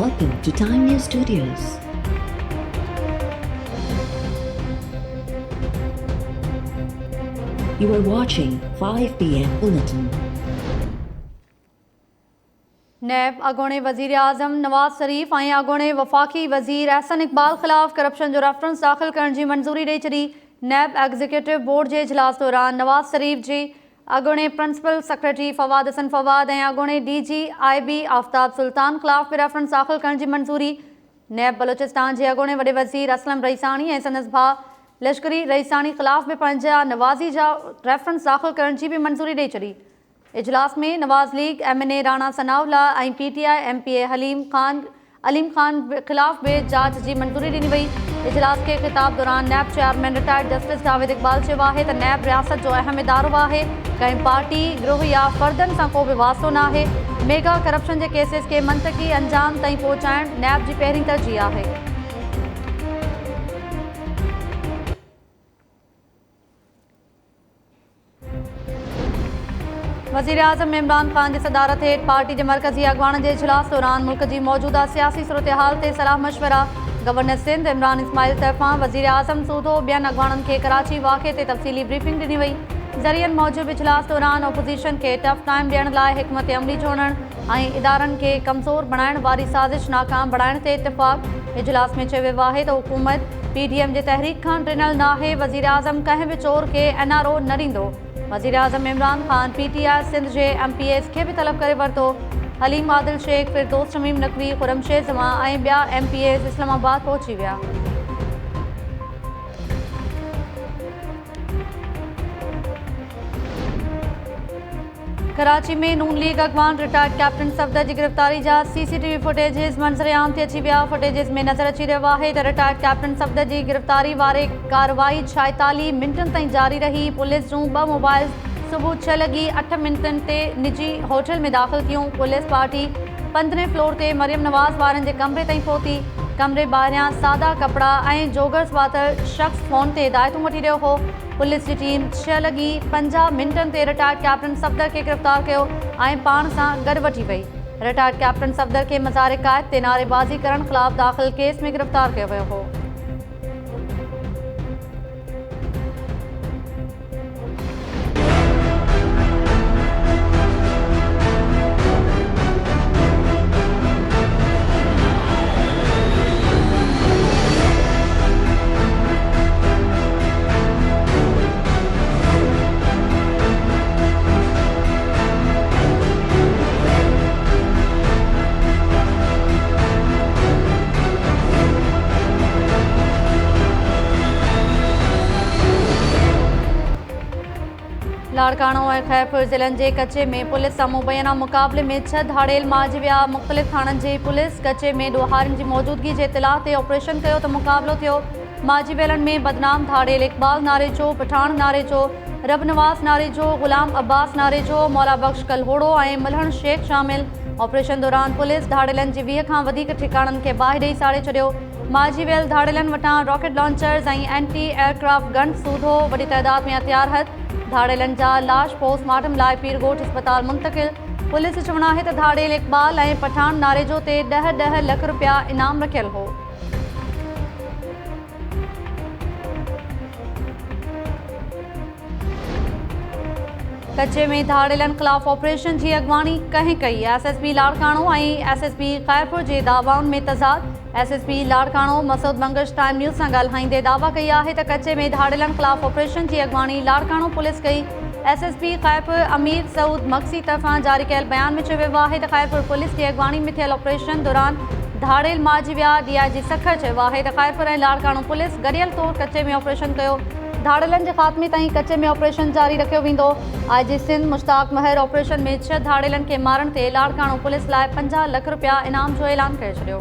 Welcome to Time News Studios. You are watching 5 p.m. Bulletin. नैब अगोणे वज़ीर आज़म नवाज़ शरीफ़ ऐं अगोणे वफ़ाक़ी वज़ीर अहसन इक़बाल ख़िलाफ़ करप्शन जो रेफरेंस दाख़िल करण जी मंज़ूरी ॾेई छॾी। नैब एग्ज़ीक्यूटिव बोर्ड जे इजलास दौरान नवाज़ शरीफ़ जी अगोणे प्रिंसिपल सेक्रेटरी फवाद हसन फवाद ऐं अगोणे DGIB आफ्ताब सुल्तान ख़िलाफ़ बि रेफरेंस दाख़िल करण जी मंज़ूरी। नैब बलोचिस्तान जे अगोणे वॾे वज़ीर असलम रईसानी ऐं संदसि भाउ लश्करी रईसानी ख़िलाफ़ बि पंहिंजा नवाज़ी जा रेफरेंस दाख़िल करण जी बि मंज़ूरी ॾेई छॾी। इजलास में नवाज़ लीग MNA राणा सनाउल्ला ऐं PTI MPA अलीम ख़ान ख़िलाफ़ बि जांच जी मंज़ूरी ॾिनी वई। इजलास के ख़िताब दौरान NAB chairman retired justice Javed Iqbal चयो आहे त नैब रियासत जो अहम इदारो आहे, कंहिं पार्टी गिरोह या फ़र्दनि सां को बि वास्तो न आहे। मेगा करप्शन जे केसिस खे मंतकी अंजाम ताईं पहुचाइण नैब जी पहिरीं तरजीह आहे। वज़ीर आज़म इमरान ख़ान जी सदारत हेठि पार्टी जे मरकज़ी अॻवान जे इजलास दौरान मुल्क जी मौजूदा सियासी सूरत-ए-हाल ते सलाह मशवरा। गवर्नर सिंध इमरान इस्माइल तरफ़ां वज़ीर आज़म सूदो ॿियनि अॻवाननि खे कराची वाक़े ते तफ़सीली ब्रीफिंग ॾिनी वई। ज़रियनि मूजिबि इजलास दौरान ओपोज़िशन खे टफ टाइम ॾियण लाइ हिकमत अमली जोड़ण ऐं इदारनि खे कमज़ोर बणाइण वारी साज़िश नाकाम बणाइण ते इत्तिफ़ाक़। इजलास में चयो वियो आहे त हुकूमत PDM जे तहरीक खां ॾिनल नाहे। वज़ीर आज़म कंहिं बि चोर खे NRO न ॾींदो। वज़ीर आज़म इमरान ख़ान PTI सिंध जे MPAs खे बि तलब करे वरितो। हलीम आदिल शेख, फिरदौस शमीम नक़वी, खुरमशेद ज़मा ऐं ॿिया MPAs इस्लामाबाद पहुची विया। कराची में नून लीग अॻवान रिटायर्ड कैप्टन सफ़दर जी गिरफ़्तारी जा CCTV फुटेजिस मंज़र आम ते अची विया। फुटेजिस में नज़र अची रहियो आहे त रिटायर्ड कैप्टन सफ़दर जी गिरफ़्तारी वारे कार्रवाई 46 मिंटनि ताईं जारी रही। पुलिस जूं 2 मोबाइल सुबुह 6:08 ते निजी होटल में दाख़िल थियूं। पुलिस पार्टी 15 फ्लोर ते मरियम नवाज़ वारनि जे कमरे ताईं पहुती। कमरे ॿाहिरियां सादा कपिड़ा ऐं जोगर्स पातल शख़्स फ़ोन ते हिदायतूं वठी रहियो हो। पुलिस जी टीम 6:50 ते रिटायर्ड कैप्टन सफ़दर खे गिरफ़्तार कयो ऐं पाण सां गॾु वठी वई। रिटायर्ड कैप्टन सफ़दर खे मज़ार क़ाइद ते नारेबाज़ी करण ख़िलाफ़ दाख़िल केस में गिरफ़्तार कयो वियो हो। लाड़काणो ऐं खैरपुर ज़िलनि जे कचे में पुलिस सां मुबैना मुक़ाबले में 6 धाड़ेल मारिजी विया। मुख़्तलिफ़ थाणनि जी पुलिस कचे में ॾोहारियुनि जी मौजूदगी जे इतिलाउ ते ऑपरेशन कयो त मुक़ाबिलो थियो। मारिजी वियलनि में बदनाम धाड़ेल इक़बाल नारे जो, पठान नारे जो, रब नवाज़ नारे जो, ग़ुलाम अब्बास नारे जो, मौला बख्श कलहोड़ो ऐं मल्हण शेख शामिल। ऑपरेशन दौरान पुलिस धाड़ेलनि जी 20 खां वधीक ठिकाणनि खे बाहि ॾेई साड़े छॾियो। मारिजी वियल धाड़ेलनि वटां रॉकेट लॉन्चर्स ऐं एंटी एयरक्राफ्ट गन सूदो वॾी तइदाद में हथियार हथ। धाड़ेलनि जा लाश पोस्टमार्टम लाइ पीरगोट अस्पताल मुंतक़िल। पुलिस जो चवणु आहे त धाड़ेल इक़बाल ऐं पठान नारे जो ते 10 लख रुपया इनाम रखियल हो। कचे में धाड़ेलनि ख़िलाफ़ ऑपरेशन जी अॻवानी कंहिं कई। SSP लाड़काणो ऐं SSP खैरपुर जे दावाउनि में तज़ाद। SSP लाड़काणो मसूद मंगश टाइम न्यूज़ सां ॻाल्हाईंदे दावा कई आहे त कचे में धाड़ेलनि ख़िलाफ़ ऑपरेशन जी अॻवानी लाड़काणो पुलिस कई। SSP खैरपुर अमीर सऊद मक्सी तरफ़ां जारी कयल बयान में चयो वियो आहे त खैरपुर पुलिस जी अॻवानी में थियल ऑपरेशन दौरान धाड़ेल मारिजी विया। DIG सखर चयो आहे त खैरपुर ऐं लाड़काणो पुलिस गॾियल तौरु कचे में ऑपरेशन कयो। धाड़ेलनि जे ख़ात्मे ताईं कचे में ऑपरेशन जारी रखियो वेंदो। IG सिंध मुश्ताक महर ऑपरेशन में 6 धाड़ेलनि खे मारण ते लाड़काणो पुलिस लाइ 50 लख रुपया इनाम जो ऐलान करे छॾियो।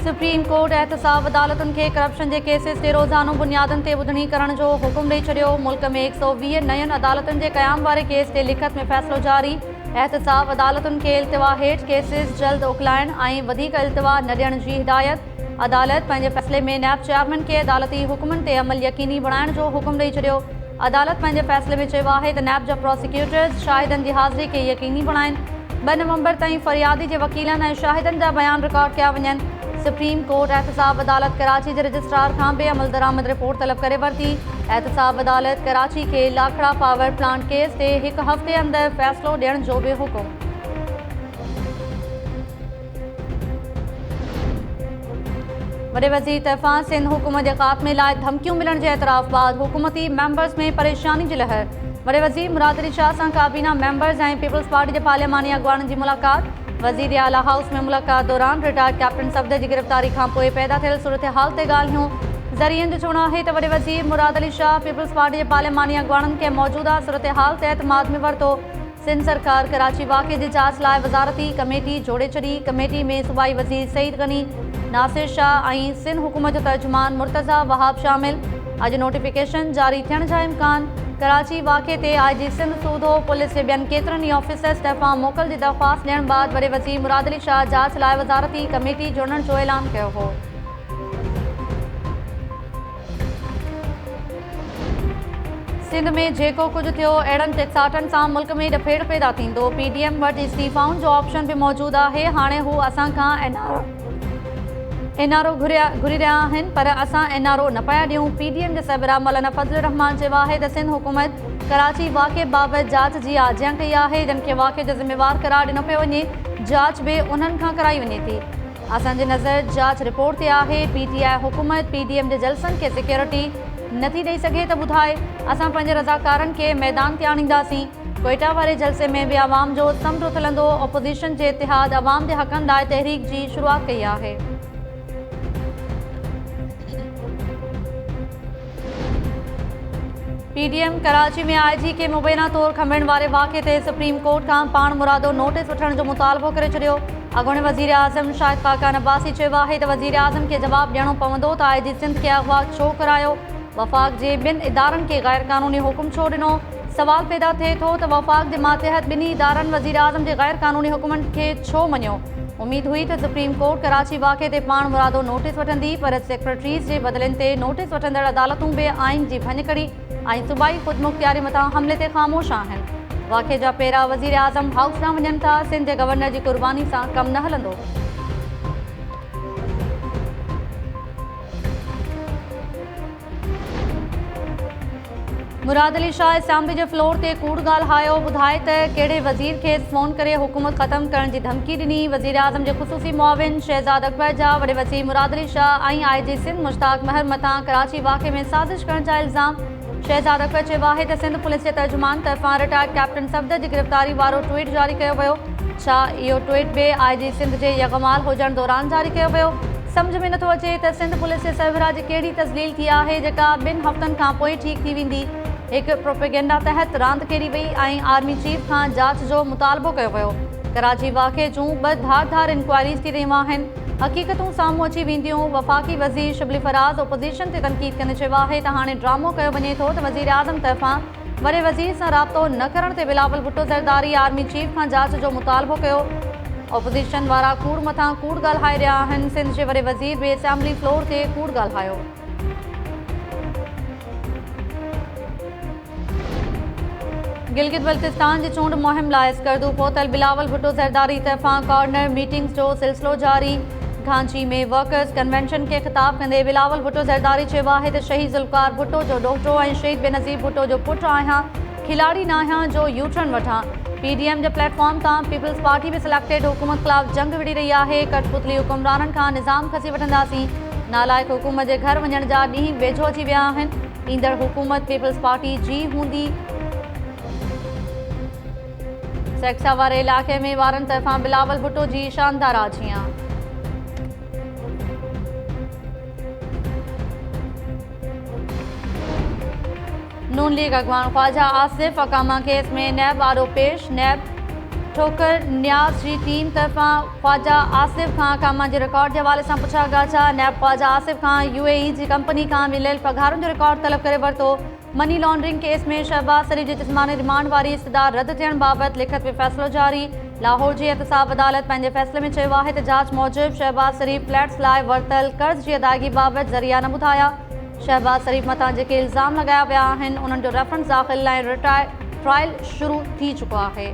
सुप्रीम कोर्ट एहतसाब अदालतुनि खे करप्शन जे केसिस ते रोज़ानो बुनियादनि ते ॿुधणी करण जो हुकुम ॾेई छॾियो। मुल्क में 120 नयुनि अदालतुनि जे क़याम वारे केस ते लिखत में फ़ैसिलो जारी। एहतसाब अदालतुनि खे इल्तिवा हेठि केसिस जल्द उकलाइण ऐं वधीक इल्तिवा न ॾियण जी हिदायत। अदालत पंहिंजे फ़ैसिले में नैब चेयरमैन खे अदालती हुकुमनि ते अमल यकीनी बणाइण जो हुकुम ॾेई छॾियो। अदालत पंहिंजे फ़ैसिले में चयो आहे त नैब जा प्रोसिक्यूटर्स शाहिदनि जी हाज़िरी खे यकीनी बणाइनि। 2 नवंबर ताईं फरियादी जे वकीलनि ऐं शाहिदनि जा बयान रिकॉर्ड कया वञनि। सुप्रीम कोर्ट एहतसाब अदालत कराची जे रजिस्ट्रार खां बि अमल दरामद रिपोर्ट तलब करे वरिती। एहतसाब अदालत कराची खे लाखड़ा पावर प्लांट केस ते 1 हफ़्ते अंदरि फ़ैसिलो ॾियण जो बि हुकुम। वॾे वज़ीर तरफ़ां सिंध हुकूमत जे ख़ात्मे लाइ धमकियूं मिलण जे एतराफ़ बाद हुकूमती मेंबर्स में परेशानी जी लहर। वॾे वज़ीर मुराद अली शाह सां काबीना मेंबर्स ऐं पीपल्स पार्टी जे पार्लियामानी अॻवाननि जी मुलाक़ात। वज़ीर आला हाउस में मुलाक़ात दौरान रिटायर्ड कैप्टन सफ़दर जी गिरफ़्तारी खां पोइ पैदा थियल सूरत हाल ते ॻाल्हियूं। ज़रियनि जो चवणु आहे त वॾे वज़ीर मुराद अली शाह पीपल्स पार्टी जे पार्लियामानी अॻवाननि खे मौजूदा सूरत हाल ते एतमाद में वरितो। सिंध सरकार कराची वाक़े जी जांच लाइ वज़ारती कमेटी जोड़े छॾी। कमेटी में सूबाई वज़ीर सईद गनी, नासिर शाह ऐं सिंध हुकूमत जो तर्जुमान मुर्तज़ा वहाब शामिल। अॼु नोटिफिकेशन जारी थियण जा इम्कान। कराची वाक़े ते IG सिंध सूदो पुलिस जे ॿियनि केतिरनि ई ऑफिसर्स तरफ़ां मोकल जी दरख़्वास्त ॾियण बाद वॾे वज़ीर मुराद अली शाह जांच लाइ वज़ारती कमेटी जोड़ण जो ऐलान कयो हो। सिंध में जेको कुझु थियो अहिड़नि टिकसाटनि सां मुल्क में ॾफेड़ पैदा थींदो। PDM वटि इस्तीफ़ाउनि जो ऑप्शन बि मौजूदु आहे। हाणे हू असां खां NRO घुरी रहिया आहिनि, पर असां NRO न पिया ॾियूं। PDM जे सरबराह मौलाना फज़ल रहमान चयो आहे त सिंध हुकूमत कराची वाक़े बाबति जांच जी आजियां कई आहे, जिन खे वाक़े जो ज़िम्मेवार करार ॾिनो पियो वञे। जांच बि उन्हनि खां कराई वञे थी। असांजी नज़र जांच रिपोर्ट ते आहे। PTI हुकूमत PDM जे जलसनि खे सिक्योरिटी नथी ॾेई सघे त ॿुधाए। असां पंहिंजे रज़ाकारनि खे मैदान ते आणींदासीं। कोयटा वारे जलसे में बि आवाम जो समूरो हलंदो। अपोज़िशन जे इतिहाद अवाम जे हक़नि लाइ तहरीक जी शुरूआत कई आहे। PDM कराची में IG खे मुबैना तौर खमण वारे वाक़े ते सुप्रीम कोर्ट खां पाण मुरादो नोटिस वठण जो मुतालबो करे छॾियो। अॻूणे वज़ीर आज़म शाहिद खाकान अब्बासी चयो आहे त वज़ीर आज़म खे जवाबु ॾियणो पवंदो त IG सिंध खे अगवा छो करायो। वफ़ाक़ जे 2 इदारनि खे गैर क़ानूनी हुकुम छो ॾिनो। सवाल पैदा थिए थो त वफ़ाक़ जे मातहत 2 इदारनि वज़ीर आज़म जे गैर क़ानूनी हुकुमनि खे छो मञियो। उम्मीद हुई त सुप्रीम कोर्ट कराची वाक़े ते पाण मुरादो नोटिस वठंदी, पर सेक्रेटरीज़ जे बदिलनि ते नोटिस वठंदड़ अदालतूं बि आइन जी भञकड़ी ऐं सूबाई ख़ुदमुख़्तियारी मथां हमले ते ख़ामोश आहिनि। वाक़े जा पहिरां वज़ीर आज़म हाउस ॾांहुं वञनि था। सिंध जे गवर्नर जी कुर्बानी सां कमु न हलंदो। मुराद अली शाह असेंबली जे फ्लोर ते कूड़ ॻाल्हायो। ॿुधाए त कहिड़े वज़ीर खे फ़ोन करे हुकूमत ख़त्म करण जी धमकी ॾिनी। वज़ीर आज़म जे ख़ुसूसी मुआविन शहज़ाद अकबर जा वॾे वज़ीर मुराद अली शाह ऐं IG सिंध मुश्ताक महर मथां कराची वाक़े में साज़िश करण जा इल्ज़ाम। शहज़ाद अकबर चयो आहे त सिंध पुलिस जे तर्जुमान तरफ़ां रिटायर्ड कैप्टन सफ़दर जी गिरफ़्तारी वारो ट्वीट जारी कयो वियो। छा इहो ट्वीट बि IG सिंध जे यग़माल हुजण दौरान जारी कयो वियो? सम्झ में नथो अचे त सिंध पुलिस जे सरबराह जी कहिड़ी तज़लील थी आहे जेका 2 हफ़्तनि खां पोइ ठीक थी वेंदी। हिकु प्रोपेगेंडा तहत रांदि खेॾी वई ऐं आर्मी चीफ खां जांच जो मुतालबो कयो वियो। कराची वाक़े जूं 2 धार इंक्वायरीज़ थी रहियूं आहिनि। हक़ीक़तूं साम्हूं अची वेंदियूं। वफ़ाक़ी वज़ीर शिबली फराज़ ओपोज़िशन ते तनक़ीद कंदे चयो आहे त हाणे ड्रामो कयो वञे थो त वज़ीर आज़म तरफ़ां वॾे वज़ीर सां राब्तो न करण ते बिलावल भुट्टो ज़रदारी आर्मी चीफ खां जांच जो मुतालबो कयो। ओपोज़िशन वारा कूड़ मथां कूड़ ॻाल्हाए रहिया आहिनि। सिंध जे वॾे वज़ीर बि असेंबली फ्लोर ते कूड़ ॻाल्हायो। गिलगित बल्तिस्तान जी चूंड मुहिम लाइ स्कर्दू पहुतल बिलावल भुट्टो ज़रदारी तरफ़ां कॉर्नर मीटिंग्स जो सिलसिलो जारी। घांची में वर्कर्स कन्वेंशन के ख़िताब कंदे बिलावल भुट्टो ज़रदारी चयो आहे त शहीद ज़ुल्फ़कार भुट्टो जो ॾोहिटो ऐं शहीद बेनज़ीर भुट्टो जो पुटु आहियां, खिलाड़ी न आहियां जो यूटर्न वठां। PDM जे प्लेटफॉर्म तां पीपल्स पार्टी बि सिलेक्टेड हुकूमत ख़िलाफ़ जंग विड़ी रही आहे। कठपुतली हुकुमराननि खां निज़ाम खसी वठंदासीं। नालाइक़ हुकूमत जे घर वञण जा ॾींहं वेझो अची विया आहिनि। ईंदड़ हुकूमत पीपल्स पार्टी जी हूंदी। सेक्सा वारे इलाइक़े में वारनि तरफ़ां बिलावल भुट्टो जी शानदार आजियां। नून लीग अगवान ख्वाजा आसिफ अकामा केस में नैब आरो पेश। नैब ठोकर न्याज़ जी टीम तरफ़ां ख्वाजा आसिफ खां अकामा जे रिकॉर्ड जे हवाले सां पुछा गाचा। नैब ख्वाजा आसिफ खां UAE जी कंपनी खां मिलियल पघारुनि जो रिकॉर्ड तलब करे वरितो। मनी लॉन्ड्रिंग केस में शहबाज शरीफ जी जिस्मानी रिमांड वारी इस्तदा रद्द थियण बाबति लिखत में फ़ैसिलो जारी। लाहौर जी एहतसाब अदालत पंहिंजे फ़ैसिले में चयो आहे त जांच मूजिबि शहबाज शरीफ़ फ्लैट्स लाइ वरितल कर्ज़ जी अदायगी बाबति ज़रिया न ॿुधाया। शहबाज शरीफ़ मथां जेके इल्ज़ाम लॻाया विया आहिनि उन्हनि जो रेफरेंस दाख़िल ऐं ट्रायल शुरू थी चुको आहे।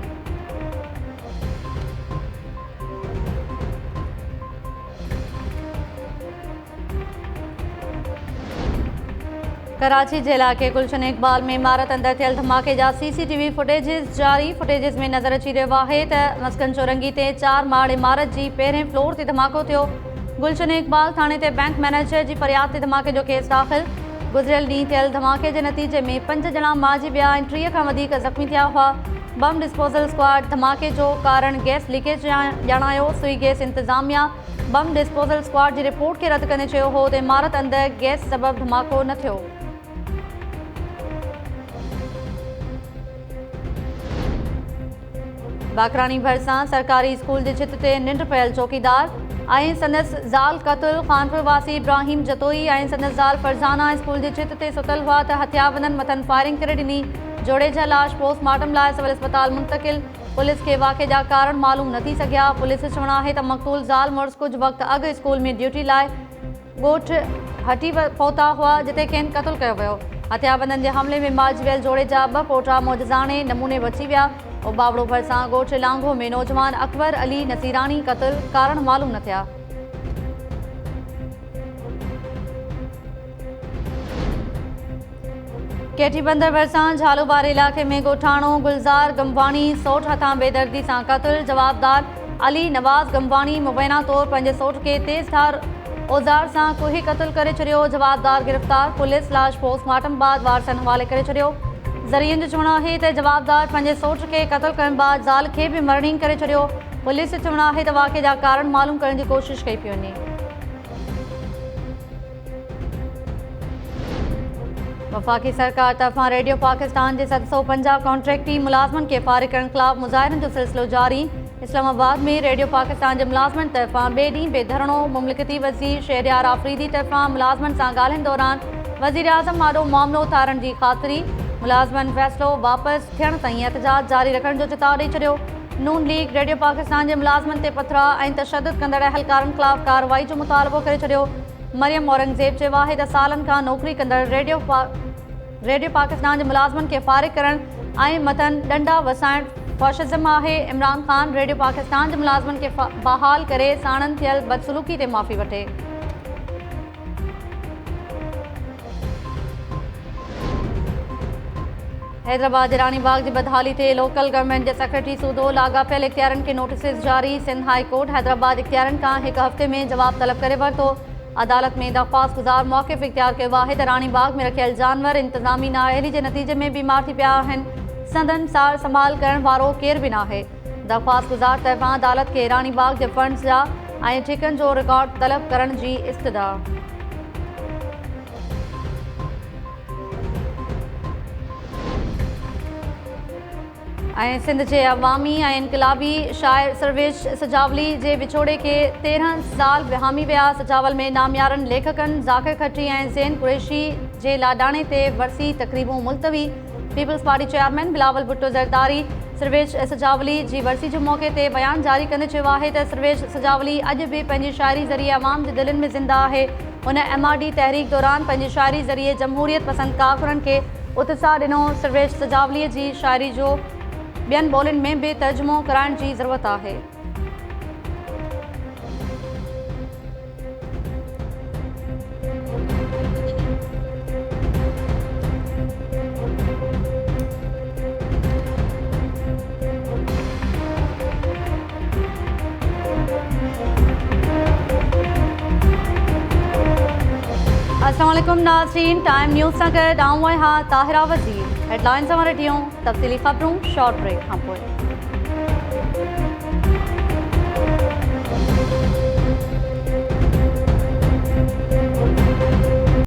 कराची जे इलाइक़े गुलशन इक़बाल में इमारत अंदरि थियल धमाके जा CCTV फुटेजिस जारी। फुटेजिस में नज़र अची रहियो आहे त मस्कन चौरंगी ते 4 माड़ इमारत जी पहिरें फ्लोर ते धमाको थियो। गुलशन इक़बाल थाणे ते बैंक मैनेजर जी फ़रियाद ते धमाके जो केस दाख़िल। गुज़िरियल ॾींहुं थियल धमाके जे नतीजे में 5 ॼणा मारिजी विया ऐं 30 खां वधीक ज़ख़्मी थिया हुआ। बम डिस्पोज़ल स्क्वाड धमाके जो कारण गैस लीकेज ॼाणायो। सुई गैस इंतिज़ामिया बम डिस्पोज़ल स्क्वाड जी रिपोर्ट खे रद्द कंदे चयो हो त इमारत अंदरि गैस सबबि धमाको न थियो। बाकरानी भरिसां सरकारी स्कूल जे छित ते निंड पियल चौकीदार ऐं संदसि ज़ाल क़तुल खानपुर वासी इब्राहिम जतोई ऐं संदसि ज़ाल फरज़ाना स्कूल जे छित ते सुतल हुआ त हथियारबंदनि मथनि फायरिंग करे ॾिनी। जोड़े जा लाश पोस्टमार्टम लाइ सिविल अस्पताल मुंतक़िल। पुलिस खे वाक़े जा कारण मालूम न थी सघिया। पुलिस जो चवणु आहे त मक़तूल ज़ाल मुड़ुस कुझु वक़्तु अॻु स्कूल में ड्यूटी लाइ ॻोठु हटी पहुता हुआ जिते खेनि क़तलु कयो वियो। हथियारबंदनि जे हमले में मारिजी वियल जोड़े जा 2 पोटा मौजज़ाने नमूने बची विया। बावड़ो भरिसां ॻोठु लांघो में नौजवान अकबर अली नसीरानी क़तल कारण मालूम न थिया। केटी बंदर भरिसां झालूबार इलाइक़े में ॻोठाणो गुलज़ार गमवाणी सोठ हथां बेदर्दी सां क़तल। जवाबदार अली नवाज़ गमवाणी मुबैना तौरु पंहिंजे सोठ खे तेज़ धार औज़ार सां कुही क़तल करे छॾियो। जवाबदार गिरफ़्तार। पुलिस लाश पोस्टमार्टम बाद वारसनि हवाले करे छॾियो। ज़रियनि जो चवणु आहे त जवाबदार पंहिंजे सोट खे क़तल करण बाद ज़ाल खे बि मरणी करे छॾियो। पुलिस जो चवणु आहे त वाक़े जा कारण मालूम करण जी कोशिशि कई पई वञे। वफ़ाक़ी सरकार तरफ़ां रेडियो पाकिस्तान जे 750 कॉन्ट्रेक्टी मुलाज़मनि खे फ़ारिग़ करण ख़िलाफ़ मुज़ाहिरनि जो सिलसिलो जारी। इस्लामाबाद में रेडियो पाकिस्तान जे मुलाज़मनि तरफ़ां ॿिए ॾींहुं बेधरणो। मुमलिकती वज़ीर शहरयार आफ़रीदी तरफ़ां मुलाज़मनि सां ॻाल्हाइण दौरान वज़ीर आज़म आॾो मामिलो उथारण जी ख़ातिरी। मुलाज़मनि फ़ैसिलो वापसि थियण ताईं एहतजाज जारी रखण जो चिताव ॾेई छॾियो। नून लीग रेडियो पाकिस्तान जे मुलाज़मनि ते पथरा ऐं तशद्दुद कंदड़ अहलकारनि ख़िलाफ़ कार्रवाई जो मुतालबो करे छॾियो। मरियम औरंगज़ेब चयो आहे त सालनि खां नौकरी कंदड़ रेडियो पाकिस्तान जे मुलाज़मनि खे फ़ारिग़ करण ऐं मथनि ॾंडा वसाइण फ़ाशिज़म आहे। इमरान ख़ान रेडियो पाकिस्तान जे मुलाज़मनि खे बहाल करे साणनि थियल बदसलूकी ते माफ़ी वठे। हैदराबाद जे रानी बाग जी बदहाली ते लोकल गवर्नमेंट जे सेक्रेटरी सूदो लाॻापियल इख़्तियारनि खे नोटिस जारी। सिंध हाई कोर्ट हैदराबाद इख़्तियारनि खां 1 हफ़्ते में जवाब तलब करे वरितो। अदालत में दरख़्वास्त गुज़ार मौक़िफ़ इख़्तियार कयो आहे त रानी बाग में रखियल जानवर इंतिज़ामी नाअहली जे नतीजे में बीमार थी पिया आहिनि। संदन सार संभाल करण वारो केर बि नाहे। दरख़्वास्त गुज़ार तरफ़ां अदालत खे रानी बाग जे फंड्स जा ऐं ठेकनि जो रिकॉर्ड तलब करण जी इस्तदा। ऐं सिंध जे अवामी ऐं इनक़लाबी शाइर सर्वेश सजावली जे विछोड़े खे 13 साल विहामी विया। सजावल में नामयारनि लेखकनि ज़ाकिर खट्री ऐं ज़ैन कुरैशी जे लाॾाणे ते वरसी तक़रीबूं मुलतवी। People's party chairman Bilawal Bhutto Zardari सर्वेश सजावली जी वरसी जे मौक़े ते बयान जारी कंदे चयो आहे त सर्वेश सजावली अॼु बि पंहिंजी शाइरी ज़रिए अवाम जे दिलनि में ज़िंदा आहे। हुन MRD तहरीक दौरान पंहिंजी शाइरी ज़रिए जमहूरियत पसंदि कारकुननि खे उत्साह ॾिनो। सर्वेश सजावलीअ जी शाइरी जो ॿियनि ॿोलियुनि में बि तर्जुमो कराइण जी ज़रूरत आहे। अस्सलाम वालेकुम नाज़रीन, टाइम न्यूज़ सां गॾु आऊं आहियां ताहिरा वज़ीर। हेडलाइन्स वारा ॾियूं तफ़सीली ख़बरूं शॉर्ट ब्रेक खां पोइ।